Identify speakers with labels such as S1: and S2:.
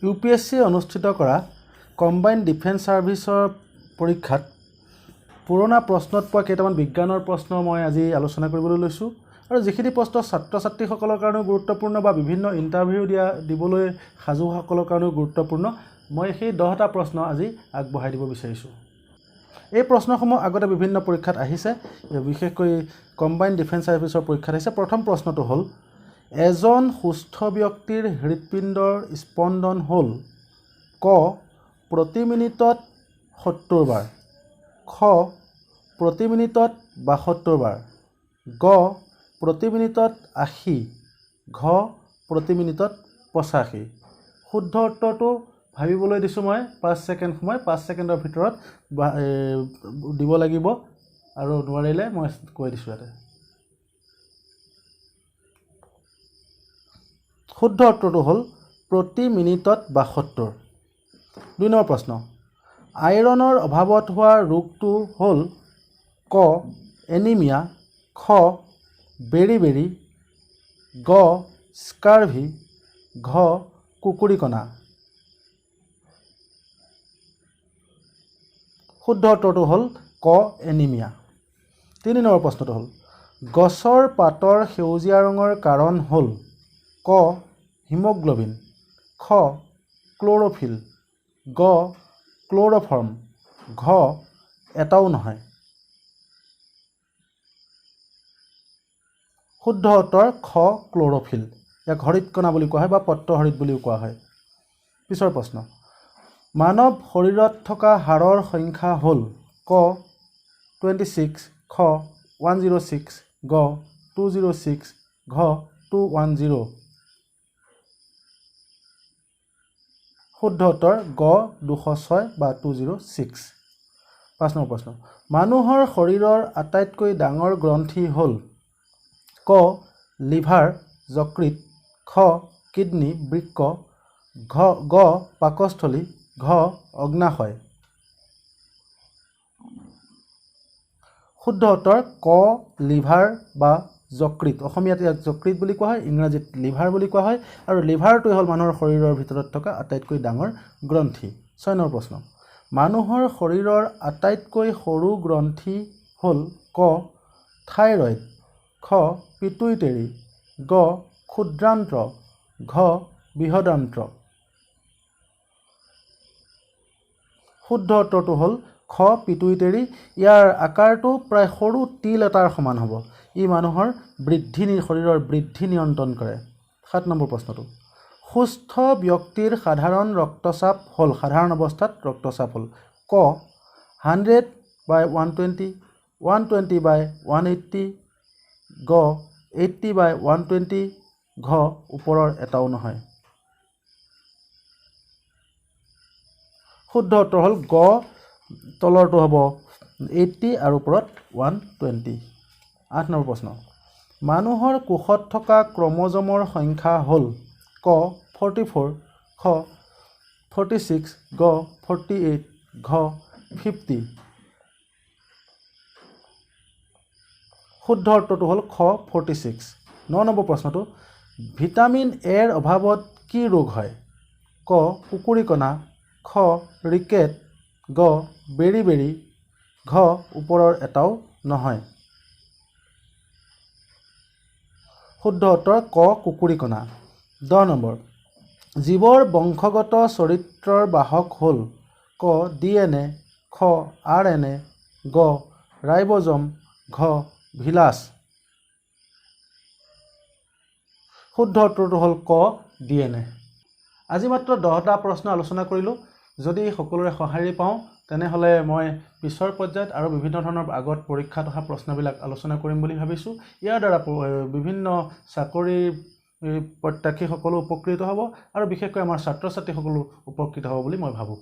S1: UPSC অনুষ্ঠিত কৰা combined defence সাৰ্ভিসৰ পৰীক্ষাত পুৰণা প্ৰশ্নত পোৱা কেইটামান বিজ্ঞানৰ প্ৰশ্ন মই আজি আলোচনা কৰিবলৈ লৈছো আৰু যিখিনি প্ৰশ্ন ছাত্ৰ-ছাত্ৰীসকলৰ কাৰণে গুৰুত্বপূৰ্ণ বা বিভিন্ন ইন্টাৰভিউ দিবলৈ সাজুসকলৰ কাৰণে গুৰুত্বপূৰ্ণ মই সেই 10টা প্ৰশ্ন আজি আগবঢ়াই দিব বিচাৰিছো। এই প্ৰশ্নসমূহ আগতে বিভিন্ন পৰীক্ষাত আহিছে, বিশেষকৈ কম্বাইন্ড ডিফেন্স সাৰ্ভিসৰ পৰীক্ষাত আহিছে। প্ৰথম প্ৰশ্নটো হ'ল এজন সুস্থ ব্যক্তিৰ হৃদপিণ্ডৰ স্পন্দন হ'ল ক প্ৰতি মিনিটত 70 বাৰ, খ প্ৰতি মিনিটত 72 বাৰ, গ প্ৰতি মিনিটত 80, ঘ প্ৰতি মিনিটত 85। শুদ্ধ উত্তৰটো ভাবিবলৈ দিছো মই 5 ছেকেণ্ড সময়, 5 ছেকেণ্ডৰ ভিতৰত দিব লাগিব আৰু নোৱাৰিলে মই কৈ দিছো ইয়াতে। শুদ্ধ উত্তৰটো হ'ল প্ৰতি মিনিটত 72। 2 নম্বৰ প্ৰশ্ন আইৰণৰ অভাৱত হোৱা ৰোগটো হ'ল ক এনিমিয়া, খ বেৰি, গ স্কাৰ্ভি, ঘ কুকুৰিকণা। শুদ্ধ উত্তৰটো হ'ল ক এনিমিয়া। 3 নম্বৰ প্ৰশ্নটো হ'ল গছৰ পাতৰ সেউজীয়া ৰঙৰ কাৰণ হ'ল ক হিমোগ্লোবিন, খ ক্লোৰোফিল, গ ক্লোৰোফৰ্ম, ঘ এটাও নহয়। শুদ্ধ উত্তৰ খ ক্লোৰোফিল। ইয়াক হৰিতকণা বুলি কোৱা হয় বা পত্ৰহৰিত বুলিও কোৱা হয়। পিছৰ প্ৰশ্ন মানৱ শৰীৰত থকা হাড়ৰ সংখ্যা হ'ল ক 26, খ 106, গ 206, ঘ 210। শুদ্ধ উত্তৰ গ 206 বা 206। 5 নম্বৰ প্ৰশ্ন মানুহৰ শৰীৰৰ আটাইতকৈ ডাঙৰ গ্ৰন্থি হ'ল ক লিভাৰ যকৃত, খ কিডনী বৃক্ক, গ পাকস্থলী, ঘ অগ্নাশয়। শুদ্ধ উত্তৰ ক লিভাৰ বা যকৃত। অসমীয়াত ইয়াক যকৃত বুলি কোৱা হয়, ইংৰাজীত লিভাৰ বুলি কোৱা হয় আৰু লিভাৰটোৱে হ'ল মানুহৰ শৰীৰৰ ভিতৰত থকা আটাইতকৈ ডাঙৰ গ্ৰন্থি। 6 নম্বৰ প্ৰশ্ন মানুহৰ শৰীৰৰ আটাইতকৈ সৰু গ্ৰন্থি হ'ল ক থাইৰয়ড, খ পিটুইটেৰী, গ ক্ষুদ্ৰান্ত্ৰ, ঘ বৃহদান্ত্ৰ। শুদ্ধ উত্তৰটো হ'ল খ পিটুইটেৰী। ইয়াৰ আকাৰটো প্ৰায় সৰু তিল এটাৰ সমান হ'ব। ই মানুহৰ শৰীৰৰ বৃদ্ধি নিয়ন্ত্ৰণ কৰে। 7 নম্বৰ প্ৰশ্নটো সুস্থ ব্যক্তিৰ সাধাৰণ অৱস্থাত ৰক্তচাপ হ'ল ক 100/120, 120/180, গ 80/120, ঘ ওপৰৰ এটাও নহয়। শুদ্ধ উত্তৰ হ'ল গ তলৰটো হ'ব 80 আৰু ওপৰত 120। 8 নম্বৰ প্ৰশ্ন মানুহৰ কোষত থকা ক্ৰম'জমৰ সংখ্যা হ'ল ক 44, খ 46, গ 48, ঘ 50। শুদ্ধ উত্তৰটো হ'ল খ 46। 9 নম্বৰ প্ৰশ্নটো ভিটামিন এৰ অভাৱত কি ৰোগ হয় ক কুকুৰিকণা, খ ৰিকেট, গ বেৰি, ঘ ওপৰৰ এটাও নহয়। শুদ্ধ উত্তৰ ক কুকুৰিকণা। 10 নম্বৰ জীৱৰ বংশগত চৰিত্ৰৰ বাহক হ'ল ক DNA, খ RNA, গ ৰাইব'জম, ঘ ভিলাছ। শুদ্ধ উত্তৰটো হ'ল ক DNA। আজি মাত্ৰ 10টা প্ৰশ্ন আলোচনা কৰিলোঁ। যদি সকলোৰে সঁহাৰি পাওঁ তেনেহ'লে মই পিছৰ পৰ্যায়ত আৰু বিভিন্ন ধৰণৰ আগত পৰীক্ষাত অহা প্ৰশ্নবিলাক আলোচনা কৰিম বুলি ভাবিছোঁ। ইয়াৰ দ্বাৰা বিভিন্ন চাকৰিৰ প্ৰত্যাশীসকলো উপকৃত হ'ব আৰু বিশেষকৈ আমাৰ ছাত্ৰ ছাত্ৰীসকলো উপকৃত হ'ব বুলি মই ভাবোঁ।